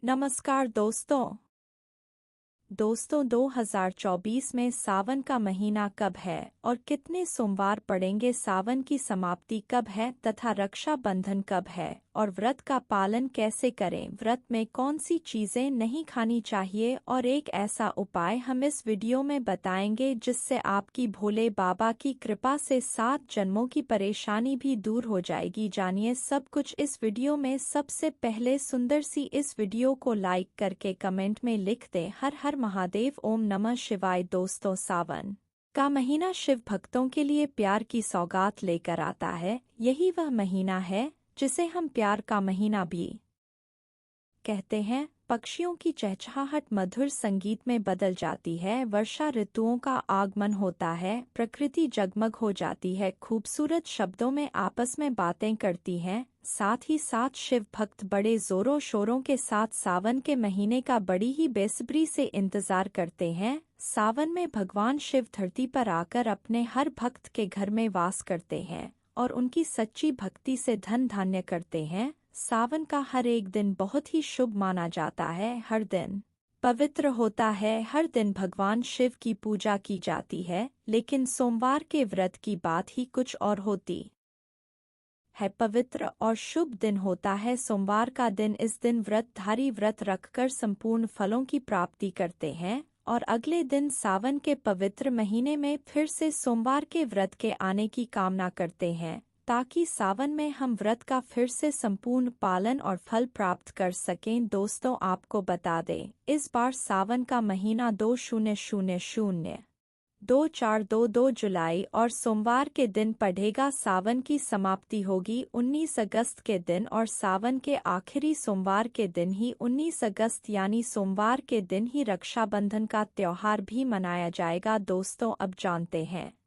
नमस्कार दोस्तों 2024 में सावन का महीना कब है और कितने सोमवार पड़ेंगे, सावन की समाप्ति कब है तथा रक्षाबंधन कब है और व्रत का पालन कैसे करें, व्रत में कौन सी चीजें नहीं खानी चाहिए और एक ऐसा उपाय हम इस वीडियो में बताएंगे जिससे आपकी भोले बाबा की कृपा से 7 जन्मों की परेशानी भी दूर हो जाएगी। जानिए सब कुछ इस वीडियो में। सबसे पहले सुंदर सी इस वीडियो को लाइक करके कमेंट में लिख दें हर हर महादेव, ओम नमः शिवाय। दोस्तों, सावन का महीना शिव भक्तों के लिए प्यार की सौगात लेकर आता है। यही वह महीना है जिसे हम प्यार का महीना भी कहते हैं। पक्षियों की चहचहाहट मधुर संगीत में बदल जाती है, वर्षा ऋतुओं का आगमन होता है, प्रकृति जगमग हो जाती है, खूबसूरत शब्दों में आपस में बातें करती हैं। साथ ही साथ शिव भक्त बड़े जोरों शोरों के साथ सावन के महीने का बड़ी ही बेसब्री से इंतजार करते हैं। सावन में भगवान शिव धरती पर आकर अपने हर भक्त के घर में वास करते हैं और उनकी सच्ची भक्ति से धन धान्य करते हैं। सावन का हर एक दिन बहुत ही शुभ माना जाता है, हर दिन पवित्र होता है, हर दिन भगवान शिव की पूजा की जाती है। लेकिन सोमवार के व्रत की बात ही कुछ और होती है। पवित्र और शुभ दिन होता है सोमवार का दिन। इस दिन व्रतधारी व्रत रखकर संपूर्ण फलों की प्राप्ति करते हैं और अगले दिन सावन के पवित्र महीने में फिर से सोमवार के व्रत के आने की कामना करते हैं ताकि सावन में हम व्रत का फिर से संपूर्ण पालन और फल प्राप्त कर सकें। दोस्तों, आपको बता दें, इस बार सावन का महीना 2000-2422 जुलाई और सोमवार के दिन पड़ेगा। सावन की समाप्ति होगी 19 अगस्त के दिन और सावन के आखिरी सोमवार के दिन ही 19 अगस्त यानी सोमवार के दिन ही रक्षाबंधन का त्योहार भी मनाया जाएगा। दोस्तों, अब जानते हैं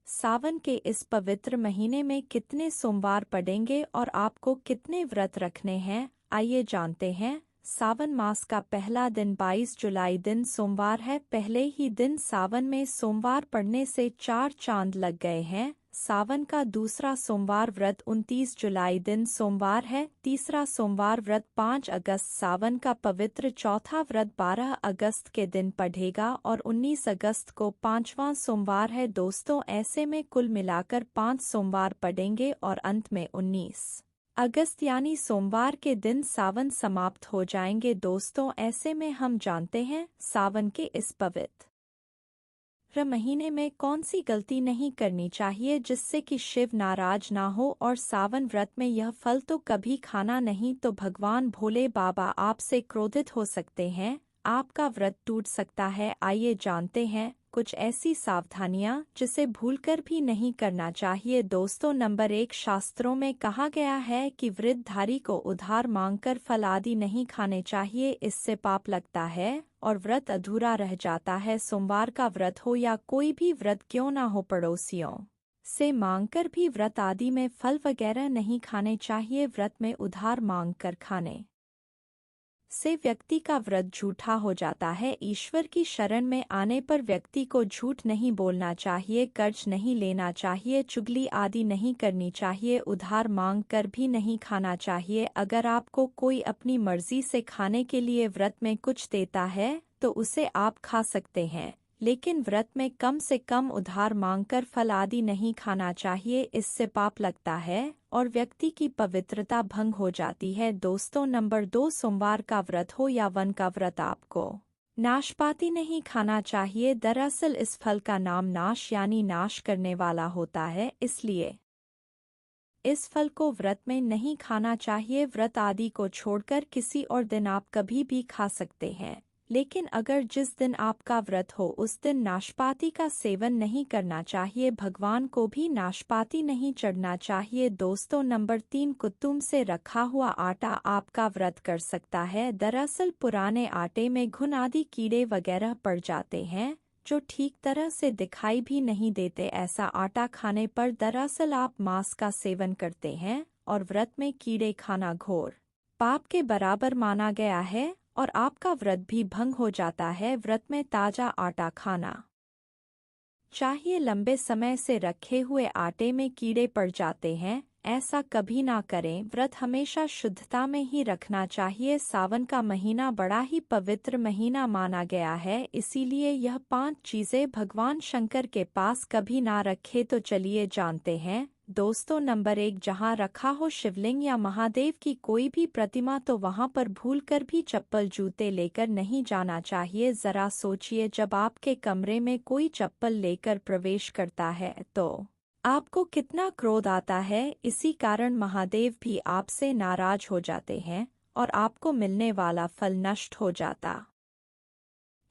सावन के इस पवित्र महीने में कितने सोमवार पड़ेंगे और आपको कितने व्रत रखने हैं। आइए जानते हैं। सावन मास का पहला दिन 22 जुलाई दिन सोमवार है। पहले ही दिन सावन में सोमवार पड़ने से 4 चांद लग गए हैं। सावन का दूसरा सोमवार व्रत 29 जुलाई दिन सोमवार है। तीसरा सोमवार व्रत 5 अगस्त। सावन का पवित्र चौथा व्रत 12 अगस्त के दिन पड़ेगा और 19 अगस्त को 5वां सोमवार है। दोस्तों, ऐसे में कुल मिलाकर 5 सोमवार पड़ेंगे और अंत में 19 अगस्त यानी सोमवार के दिन सावन समाप्त हो जाएंगे। दोस्तों, ऐसे में हम जानते हैं सावन के इस पवित्र महीने में कौन सी गलती नहीं करनी चाहिए जिससे कि शिव नाराज ना हो। और सावन व्रत में यह फल तो कभी खाना नहीं तो भगवान भोले बाबा आपसे क्रोधित हो सकते हैं, आपका व्रत टूट सकता है। आइए जानते हैं कुछ ऐसी सावधानियां जिसे भूलकर भी नहीं करना चाहिए। दोस्तों, नंबर 1, शास्त्रों में कहा गया है कि व्रतधारी को उधार मांगकर फल आदि नहीं खाने चाहिए, इससे पाप लगता है और व्रत अधूरा रह जाता है। सोमवार का व्रत हो या कोई भी व्रत क्यों ना हो, पड़ोसियों से मांगकर भी व्रत आदि में फल वगैरह नहीं खाने चाहिए। व्रत में उधार मांगकर खाने से व्यक्ति का व्रत झूठा हो जाता है। ईश्वर की शरण में आने पर व्यक्ति को झूठ नहीं बोलना चाहिए, कर्ज नहीं लेना चाहिए, चुगली आदि नहीं करनी चाहिए, उधार मांग कर भी नहीं खाना चाहिए। अगर आपको कोई अपनी मर्जी से खाने के लिए व्रत में कुछ देता है तो उसे आप खा सकते हैं, लेकिन व्रत में कम से कम उधार मांगकर फल आदि नहीं खाना चाहिए, इससे पाप लगता है और व्यक्ति की पवित्रता भंग हो जाती है। दोस्तों, नंबर 2, सोमवार का व्रत हो या वन का व्रत, आपको नाशपाती नहीं खाना चाहिए। दरअसल इस फल का नाम नाश यानी नाश करने वाला होता है, इसलिए इस फल को व्रत में नहीं खाना चाहिए। व्रत आदि को छोड़कर किसी और दिन आप कभी भी खा सकते हैं, लेकिन अगर जिस दिन आपका व्रत हो उस दिन नाशपाती का सेवन नहीं करना चाहिए, भगवान को भी नाशपाती नहीं चढ़ना चाहिए। दोस्तों, नंबर 3, कुतुम से रखा हुआ आटा आपका व्रत कर सकता है। दरअसल पुराने आटे में घुन आदि कीड़े वगैरह पड़ जाते हैं जो ठीक तरह से दिखाई भी नहीं देते। ऐसा आटा खाने पर दरअसल आप मांस का सेवन करते हैं और व्रत में कीड़े खाना घोर पाप के बराबर माना गया है और आपका व्रत भी भंग हो जाता है। व्रत में ताजा आटा खाना चाहिए। लंबे समय से रखे हुए आटे में कीड़े पड़ जाते हैं, ऐसा कभी ना करें। व्रत हमेशा शुद्धता में ही रखना चाहिए। सावन का महीना बड़ा ही पवित्र महीना माना गया है, इसीलिए यह 5 चीजें भगवान शंकर के पास कभी ना रखे। तो चलिए जानते हैं दोस्तों। नंबर 1, जहाँ रखा हो शिवलिंग या महादेव की कोई भी प्रतिमा तो वहाँ पर भूलकर भी चप्पल जूते लेकर नहीं जाना चाहिए। जरा सोचिए, जब आपके कमरे में कोई चप्पल लेकर प्रवेश करता है तो आपको कितना क्रोध आता है। इसी कारण महादेव भी आपसे नाराज हो जाते हैं और आपको मिलने वाला फल नष्ट हो जाता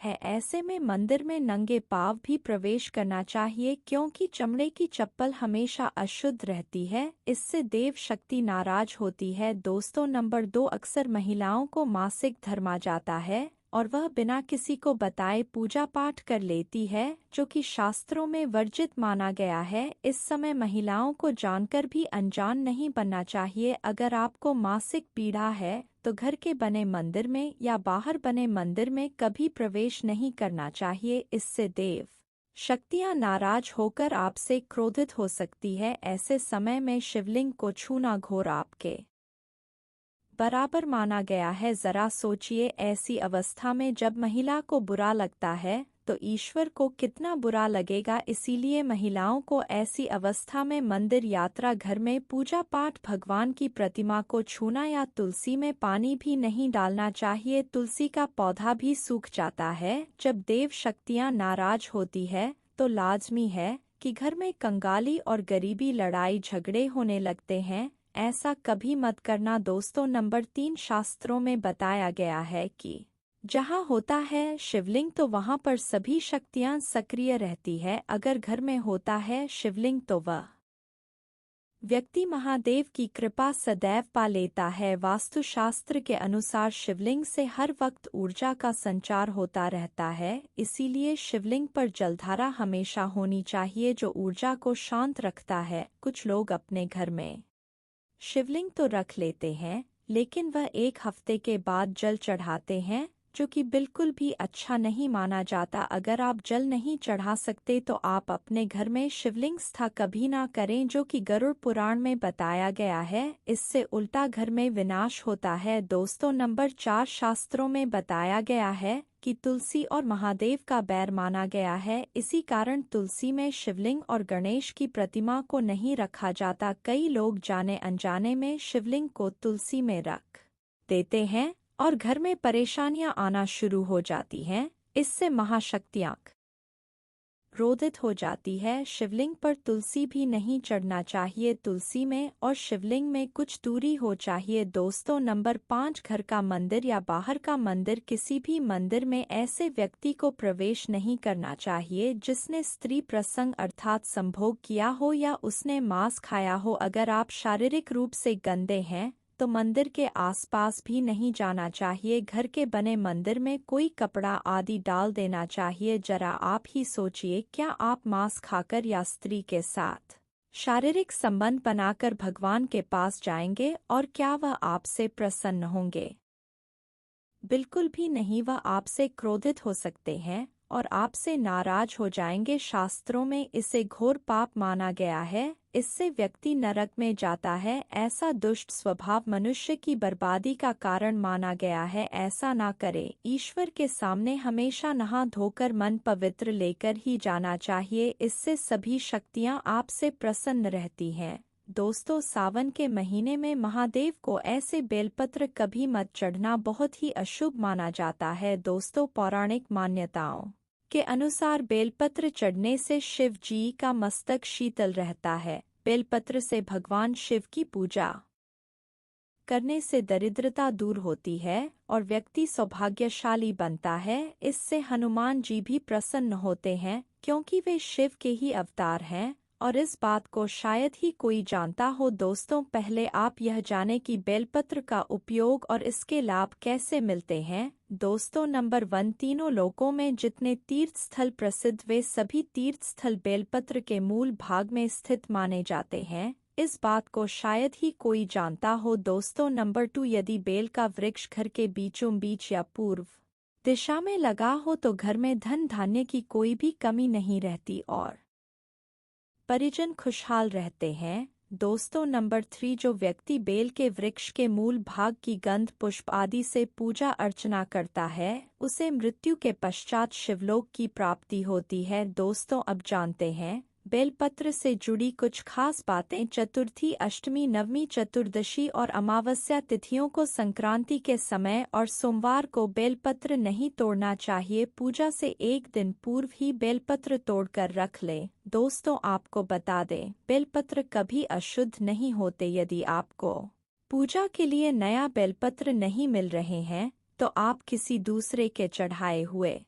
है। ऐसे में मंदिर में नंगे पांव भी प्रवेश करना चाहिए, क्योंकि चमड़े की चप्पल हमेशा अशुद्ध रहती है। इससे देव शक्ति नाराज होती है। दोस्तों नंबर 2, अक्सर महिलाओं को मासिक धर्म आ जाता है और वह बिना किसी को बताए पूजा पाठ कर लेती है, जो कि शास्त्रों में वर्जित माना गया है। इस समय महिलाओं को जानकर भी अनजान नहीं बनना चाहिए। अगर आपको मासिक पीड़ा है तो घर के बने मंदिर में या बाहर बने मंदिर में कभी प्रवेश नहीं करना चाहिए। इससे देव शक्तियां नाराज होकर आपसे क्रोधित हो सकती है। ऐसे समय में शिवलिंग को छूना घोर आपके बराबर माना गया है। जरा सोचिए, ऐसी अवस्था में जब महिला को बुरा लगता है तो ईश्वर को कितना बुरा लगेगा। इसीलिए महिलाओं को ऐसी अवस्था में मंदिर, यात्रा, घर में पूजा पाठ, भगवान की प्रतिमा को छूना या तुलसी में पानी भी नहीं डालना चाहिए। तुलसी का पौधा भी सूख जाता है। जब देव शक्तियां नाराज होती है तो लाजमी है कि घर में कंगाली और गरीबी, लड़ाई झगड़े होने लगते हैं। ऐसा कभी मत करना। दोस्तों नंबर 3, शास्त्रों में बताया गया है कि जहाँ होता है शिवलिंग तो वहाँ पर सभी शक्तियाँ सक्रिय रहती है। अगर घर में होता है शिवलिंग तो वह व्यक्ति महादेव की कृपा सदैव पा लेता है। वास्तुशास्त्र के अनुसार शिवलिंग से हर वक्त ऊर्जा का संचार होता रहता है, इसीलिए शिवलिंग पर जलधारा हमेशा होनी चाहिए, जो ऊर्जा को शांत रखता है। कुछ लोग अपने घर में शिवलिंग तो रख लेते हैं, लेकिन वह 1 हफ्ते के बाद जल चढ़ाते हैं, जो कि बिल्कुल भी अच्छा नहीं माना जाता। अगर आप जल नहीं चढ़ा सकते तो आप अपने घर में शिवलिंग स्थापना कभी ना करें, जो कि गरुड़ पुराण में बताया गया है। इससे उल्टा घर में विनाश होता है। दोस्तों नंबर 4, शास्त्रों में बताया गया है कि तुलसी और महादेव का बैर माना गया है। इसी कारण तुलसी में शिवलिंग और गणेश की प्रतिमा को नहीं रखा जाता। कई लोग जाने अनजाने में शिवलिंग को तुलसी में रख देते हैं और घर में परेशानियां आना शुरू हो जाती हैं। इससे महाशक्तियां क्रोधित हो जाती है। शिवलिंग पर तुलसी भी नहीं चढ़ना चाहिए। तुलसी में और शिवलिंग में कुछ दूरी हो चाहिए। दोस्तों नंबर 5, घर का मंदिर या बाहर का मंदिर, किसी भी मंदिर में ऐसे व्यक्ति को प्रवेश नहीं करना चाहिए जिसने स्त्री प्रसंग अर्थात संभोग किया हो या उसने मांस खाया हो। अगर आप शारीरिक रूप से गंदे हैं तो मंदिर के आसपास भी नहीं जाना चाहिए। घर के बने मंदिर में कोई कपड़ा आदि डाल देना चाहिए। जरा आप ही सोचिए, क्या आप मांस खाकर या स्त्री के साथ शारीरिक संबंध बनाकर भगवान के पास जाएंगे और क्या वह आपसे प्रसन्न होंगे? बिल्कुल भी नहीं। वह आपसे क्रोधित हो सकते हैं और आपसे नाराज हो जाएंगे। शास्त्रों में इसे घोर पाप माना गया है। इससे व्यक्ति नरक में जाता है। ऐसा दुष्ट स्वभाव मनुष्य की बर्बादी का कारण माना गया है। ऐसा ना करें। ईश्वर के सामने हमेशा नहा धोकर मन पवित्र लेकर ही जाना चाहिए। इससे सभी शक्तियां आपसे प्रसन्न रहती हैं। दोस्तों सावन के महीने में महादेव को ऐसे बेलपत्र कभी मत चढ़ना, बहुत ही अशुभ माना जाता है। दोस्तों पौराणिक मान्यताओं के अनुसार बेलपत्र चढ़ने से शिव जी का मस्तक शीतल रहता है। बेलपत्र से भगवान शिव की पूजा करने से दरिद्रता दूर होती है और व्यक्ति सौभाग्यशाली बनता है। इससे हनुमान जी भी प्रसन्न होते हैं, क्योंकि वे शिव के ही अवतार हैं और इस बात को शायद ही कोई जानता हो। दोस्तों पहले आप यह जानें कि बेलपत्र का उपयोग और इसके लाभ कैसे मिलते हैं। दोस्तों नंबर 1, तीनों लोकों में जितने तीर्थ स्थल प्रसिद्ध, वे सभी तीर्थ स्थल बेलपत्र के मूल भाग में स्थित माने जाते हैं। इस बात को शायद ही कोई जानता हो। दोस्तों नंबर 2, यदि बेल का वृक्ष घर के बीचों बीच या पूर्व दिशा में लगा हो तो घर में धन धान्य की कोई भी कमी नहीं रहती और परिजन खुशहाल रहते हैं। दोस्तों नंबर 3, जो व्यक्ति बेल के वृक्ष के मूल भाग की गंध पुष्प आदि से पूजा अर्चना करता है उसे मृत्यु के पश्चात शिवलोक की प्राप्ति होती है। दोस्तों अब जानते हैं बेलपत्र से जुड़ी कुछ खास बातें। चतुर्थी, अष्टमी, नवमी, चतुर्दशी और अमावस्या तिथियों को संक्रांति के समय और सोमवार को बेलपत्र नहीं तोड़ना चाहिए। पूजा से एक दिन पूर्व ही बेलपत्र तोड़कर रख लें। दोस्तों आपको बता दें बेलपत्र कभी अशुद्ध नहीं होते। यदि आपको पूजा के लिए नया बेलपत्र नहीं मिल रहे हैं तो आप किसी दूसरे के चढ़ाए हुए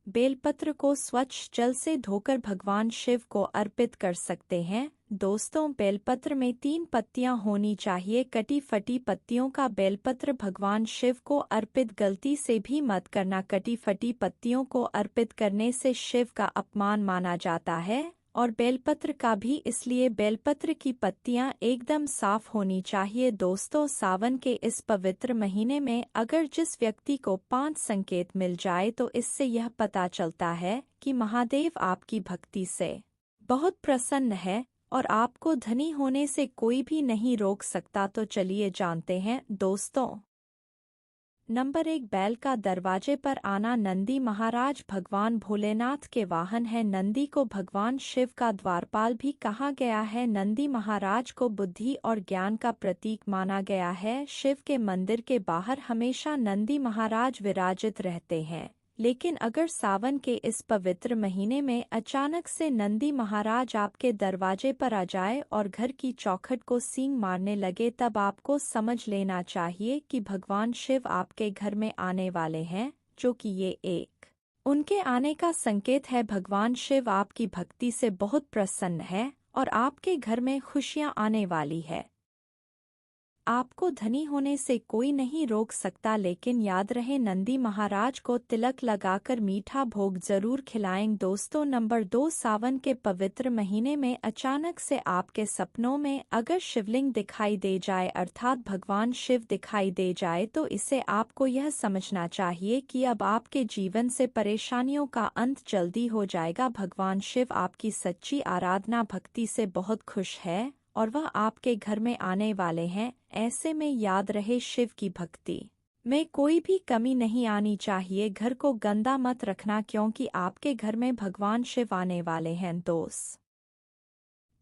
बेलपत्र को स्वच्छ जल से धोकर भगवान शिव को अर्पित कर सकते हैं। दोस्तों बेलपत्र में 3 पत्तियां होनी चाहिए। कटी फटी पत्तियों का बेलपत्र भगवान शिव को अर्पित गलती से भी मत करना। कटी फटी पत्तियों को अर्पित करने से शिव का अपमान माना जाता है और बेलपत्र का भी, इसलिए बेलपत्र की पत्तियां एकदम साफ होनी चाहिए। दोस्तों सावन के इस पवित्र महीने में अगर जिस व्यक्ति को 5 संकेत मिल जाए तो इससे यह पता चलता है कि महादेव आपकी भक्ति से बहुत प्रसन्न है और आपको धनी होने से कोई भी नहीं रोक सकता। तो चलिए जानते हैं दोस्तों। नंबर 1, बैल का दरवाजे पर आना। नंदी महाराज भगवान भोलेनाथ के वाहन है। नंदी को भगवान शिव का द्वारपाल भी कहा गया है। नंदी महाराज को बुद्धि और ज्ञान का प्रतीक माना गया है। शिव के मंदिर के बाहर हमेशा नंदी महाराज विराजित रहते हैं। लेकिन अगर सावन के इस पवित्र महीने में अचानक से नंदी महाराज आपके दरवाजे पर आ जाए और घर की चौखट को सींग मारने लगे तब आपको समझ लेना चाहिए कि भगवान शिव आपके घर में आने वाले हैं, जो कि ये एक उनके आने का संकेत है। भगवान शिव आपकी भक्ति से बहुत प्रसन्न है और आपके घर में खुशियां आने वाली है। आपको धनी होने से कोई नहीं रोक सकता, लेकिन याद रहे नंदी महाराज को तिलक लगाकर मीठा भोग जरूर खिलाएं। दोस्तों नंबर 2, सावन के पवित्र महीने में अचानक से आपके सपनों में अगर शिवलिंग दिखाई दे जाए अर्थात भगवान शिव दिखाई दे जाए तो इसे आपको यह समझना चाहिए कि अब आपके जीवन से परेशानियों का अंत जल्दी हो जाएगा। भगवान शिव आपकी सच्ची आराधना भक्ति से बहुत खुश है और वह आपके घर में आने वाले हैं। ऐसे में याद रहे शिव की भक्ति में कोई भी कमी नहीं आनी चाहिए। घर को गंदा मत रखना क्योंकि आपके घर में भगवान शिव आने वाले हैं।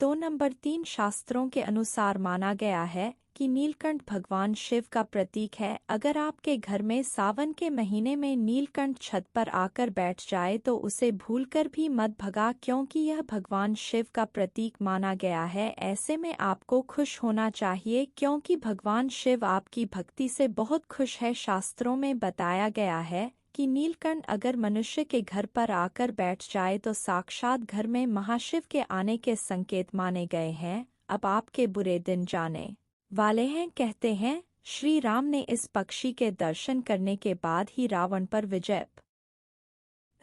तो नंबर 3, शास्त्रों के अनुसार माना गया है कि नीलकंठ भगवान शिव का प्रतीक है। अगर आपके घर में सावन के महीने में नीलकंठ छत पर आकर बैठ जाए तो उसे भूलकर भी मत भगा क्योंकि यह भगवान शिव का प्रतीक माना गया है। ऐसे में आपको खुश होना चाहिए क्योंकि भगवान शिव आपकी भक्ति से बहुत खुश है। शास्त्रों में बताया गया है कि नीलकंठ अगर मनुष्य के घर पर आकर बैठ जाए तो साक्षात घर में महाशिव के आने के संकेत माने गए हैं। अब आपके बुरे दिन जाने वाले हैं। कहते हैं श्री राम ने इस पक्षी के दर्शन करने के बाद ही रावण पर विजय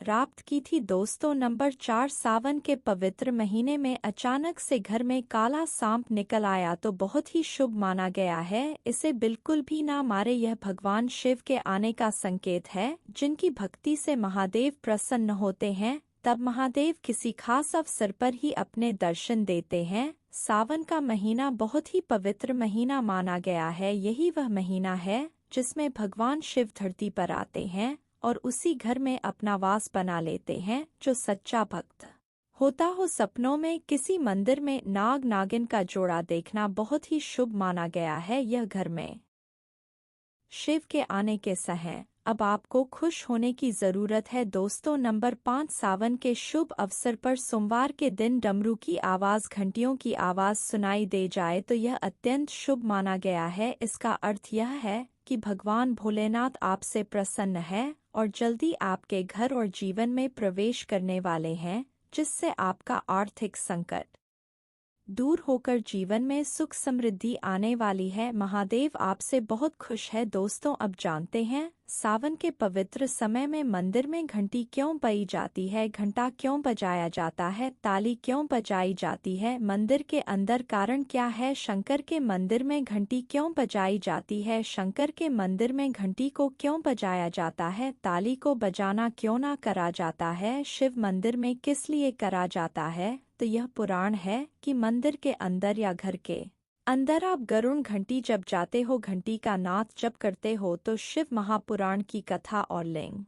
प्राप्त की थी। दोस्तों नंबर 4, सावन के पवित्र महीने में अचानक से घर में काला सांप निकल आया तो बहुत ही शुभ माना गया है। इसे बिल्कुल भी ना मारे, यह भगवान शिव के आने का संकेत है। जिनकी भक्ति से महादेव प्रसन्न होते हैं तब महादेव किसी खास अवसर पर ही अपने दर्शन देते हैं। सावन का महीना बहुत ही पवित्र महीना माना गया है। यही वह महीना है जिसमें भगवान शिव धरती पर आते हैं और उसी घर में अपना वास बना लेते हैं। जो सच्चा भक्त होता हो सपनों में किसी मंदिर में नाग नागिन का जोड़ा देखना बहुत ही शुभ माना गया है। यह घर में शिव के आने के समय अब आपको खुश होने की जरूरत है। दोस्तों नंबर 5, सावन के शुभ अवसर पर सोमवार के दिन डमरू की आवाज, घंटियों की आवाज सुनाई दे जाए तो यह अत्यंत शुभ माना गया है। इसका अर्थ यह है कि भगवान भोलेनाथ आपसे प्रसन्न है और जल्दी आपके घर और जीवन में प्रवेश करने वाले हैं, जिससे आपका आर्थिक संकट दूर होकर जीवन में सुख समृद्धि आने वाली है। महादेव आपसे बहुत खुश है। दोस्तों अब जानते हैं सावन के पवित्र समय में मंदिर में घंटी क्यों बजाई जाती है, घंटा क्यों बजाया जाता है, ताली क्यों बजाई जाती है, मंदिर के अंदर कारण क्या है, शंकर के मंदिर में घंटी क्यों बजाई जाती है, शंकर के मंदिर में घंटी को क्यों बजाया जाता है, ताली को बजाना क्यों ना करा जाता है, शिव मंदिर में किस लिए करा जाता है। तो यह पुराण है कि मंदिर के अंदर या घर के अंदर आप गरुड़ घंटी जब जाते हो, घंटी का नाद जब करते हो, तो शिव महापुराण की कथा और लिंग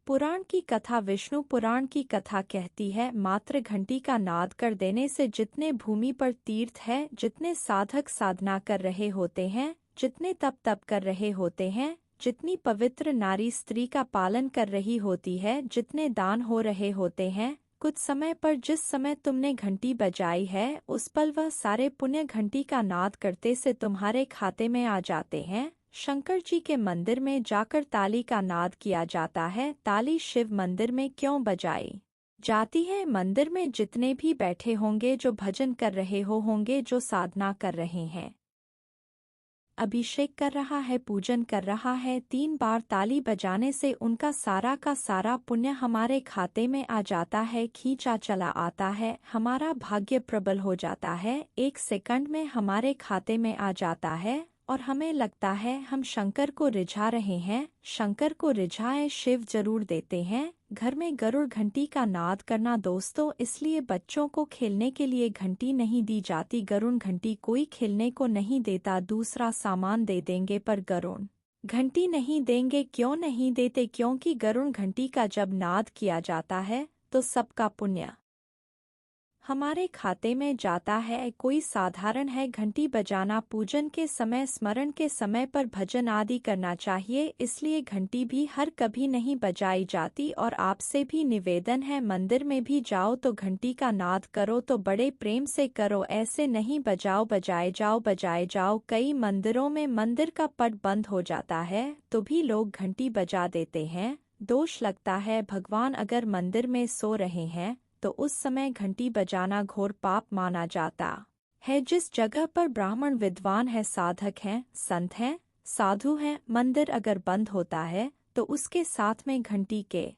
पुराण की कथा, विष्णु पुराण की कथा कहती है मात्र घंटी का नाद कर देने से जितने भूमि पर तीर्थ है, जितने साधक साधना कर रहे होते हैं, जितने तप कर रहे होते हैं, जितनी पवित्र नारी स्त्री का पालन कर रही होती है, जितने दान हो रहे होते हैं, कुछ समय पर जिस समय तुमने घंटी बजाई है उस पल वह सारे पुण्य घंटी का नाद करते से तुम्हारे खाते में आ जाते हैं। शंकर जी के मंदिर में जाकर ताली का नाद किया जाता है। ताली शिव मंदिर में क्यों बजाई जाती है? मंदिर में जितने भी बैठे होंगे, जो भजन कर रहे होंगे, जो साधना कर रहे हैं, अभिषेक कर रहा है, पूजन कर रहा है, 3 बार ताली बजाने से उनका सारा का सारा पुण्य हमारे खाते में आ जाता है, खींचा चला आता है, हमारा भाग्य प्रबल हो जाता है, 1 सेकंड में हमारे खाते में आ जाता है और हमें लगता है हम शंकर को रिझा रहे हैं। शंकर को रिझाए शिव जरूर देते हैं। घर में गरुड़ घंटी का नाद करना दोस्तों, इसलिए बच्चों को खेलने के लिए घंटी नहीं दी जाती। गरुड़ घंटी कोई खेलने को नहीं देता, दूसरा सामान दे देंगे पर गरुड़ घंटी नहीं देंगे। क्यों नहीं देते? क्योंकि गरुड़ घंटी का जब नाद किया जाता है तो सबका पुण्य हमारे खाते में जाता है। कोई साधारण है घंटी बजाना, पूजन के समय, स्मरण के समय पर भजन आदि करना चाहिए, इसलिए घंटी भी हर कभी नहीं बजाई जाती। और आपसे भी निवेदन है, मंदिर में भी जाओ तो घंटी का नाद करो तो बड़े प्रेम से करो, ऐसे नहीं बजाओ बजाए जाओ। कई मंदिरों में मंदिर का पट बंद हो जाता है तो भी लोग घंटी बजा देते हैं, दोष लगता है। भगवान अगर मंदिर में सो रहे हैं तो उस समय घंटी बजाना घोर पाप माना जाता है। जिस जगह पर ब्राह्मण विद्वान है, साधक हैं, संत हैं, साधु हैं, मंदिर अगर बंद होता है तो उसके साथ में घंटी के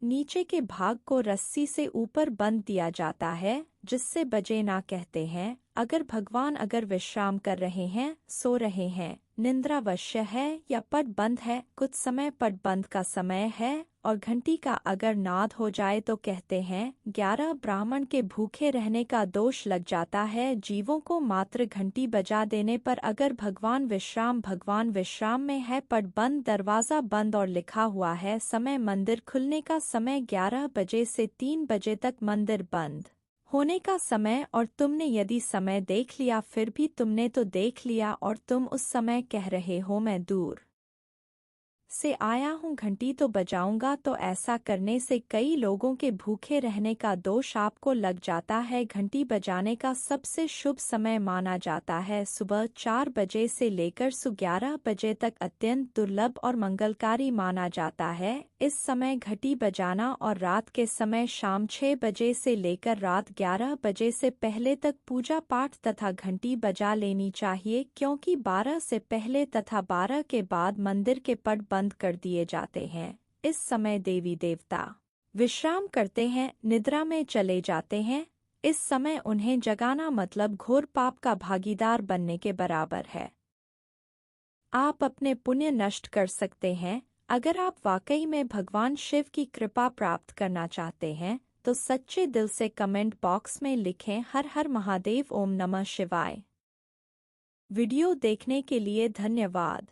नीचे के भाग को रस्सी से ऊपर बंद दिया जाता है, जिससे बजे ना कहते हैं। अगर भगवान अगर विश्राम कर रहे हैं, सो रहे हैं, निंद्रावश्य है या पट बंद है, कुछ समय पट बंद का समय है और घंटी का अगर नाद हो जाए तो कहते हैं 11 ब्राह्मण के भूखे रहने का दोष लग जाता है। जीवों को मात्र घंटी बजा देने पर अगर भगवान विश्राम में है, पट बंद, दरवाजा बंद और लिखा हुआ है समय मंदिर खुलने का समय 11 बजे से 3 बजे तक मंदिर बंद होने का समय, और तुमने यदि समय देख लिया, फिर भी तुमने तो देख लिया और तुम उस समय कह रहे हो मैं दूर से आया हूँ, घंटी तो बजाऊंगा, तो ऐसा करने से कई लोगों के भूखे रहने का दोष आपको लग जाता है। घंटी बजाने का सबसे शुभ समय माना जाता है सुबह 4 बजे से लेकर 11 बजे तक, अत्यंत दुर्लभ और मंगलकारी माना जाता है। इस समय घंटी बजाना और रात के समय शाम 6 बजे से लेकर रात 11 बजे से पहले तक पूजा पाठ तथा घंटी बजा लेनी चाहिए, क्योंकि 12 से पहले तथा 12 के बाद मंदिर के पट बंद कर दिए जाते हैं। इस समय देवी देवता विश्राम करते हैं, निद्रा में चले जाते हैं। इस समय उन्हें जगाना मतलब घोर पाप का भागीदार बनने के बराबर है। आप अपने पुण्य नष्ट कर सकते हैं। अगर आप वाकई में भगवान शिव की कृपा प्राप्त करना चाहते हैं तो सच्चे दिल से कमेंट बॉक्स में लिखें हर हर महादेव, ओम नमः शिवाय। वीडियो देखने के लिए धन्यवाद।